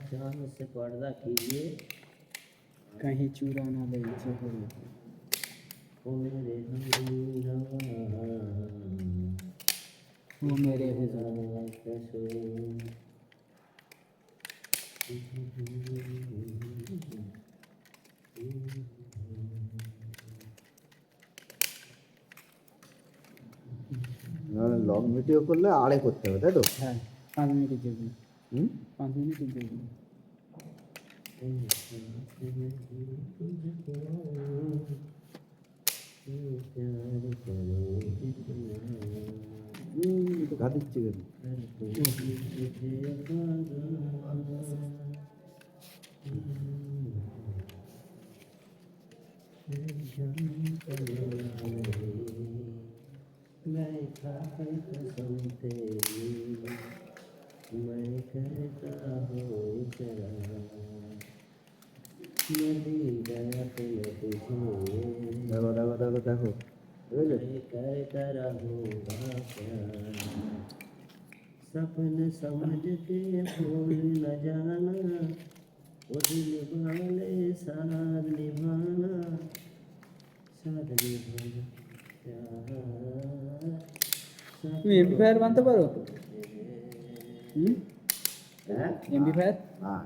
चांद से पर्दा कीजिए, कहीं चूरा ना ले चोरी। ओ मेरे हमदम, वो मेरे हुजूर। লং ভিডিও করলে আড়ে করতে হবে, তাই তো? হ্যাঁ 5 মিনিটের জন্য। 5 মিনিটের জন্য। ঘা দিচ্ছে কেন? मैं खाए कसम तेरी, मैं कहता हूँ इकरार, मैं दी गया तुझे तुझे, দেখো দেখো দেখো দেখো, বুঝলে? मैं कहता रहूँगा प्यार, सपने समझ के भूल न जाना, वो दिल वाले साथ निभाना, साथ निभाना प्यार। তুমি এমপ্লিফায়ার বানতে পারো? হ্যাঁ এমপ্লিফায়ার? হ্যাঁ,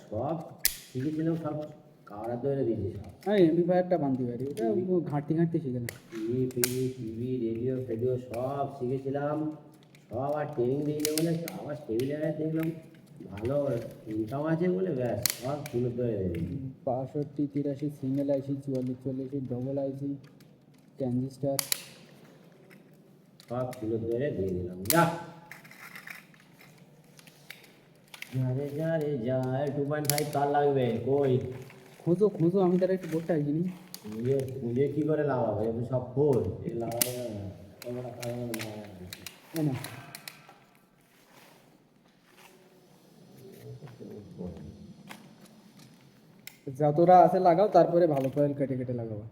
সব শিখেছিলাম, সব কাওড়া তৈরি দিয়েছি সব। আমি এমপ্লিফায়ারটা বানতে পারি, ওটা ঘাঁটতে ঘাঁটতে শিখলাম। টিভি রেডিও ফেডিও সব শিখেছিলাম, সব আর ট্রেনিং দিয়েছে বলে আবার স্টেবিলাইজার দেখলাম ভালো ইনকাম আছে বলে ব্যাস সব তুলে ধরে দেবে। 65, 83 সিঙ্গেল আইসি, 44, 44 ডবল আইসি, ট্রানজিস্টার সব তুলে ধরে দিয়ে দিলাম। যা যারে যারে যা 2.5 তার লাগবে কই খোঁজো খোঁজো, আমি তার একটু বোর্ডটা কিনি। খুঁজে খুঁজে কী করে লাগাবো, এগুলো সব ফোর এ লাগাবো না, তোমরা কারণ না যতটা আছে লাগাও, তারপরে ভালো করে কেটে কেটে লাগাবো।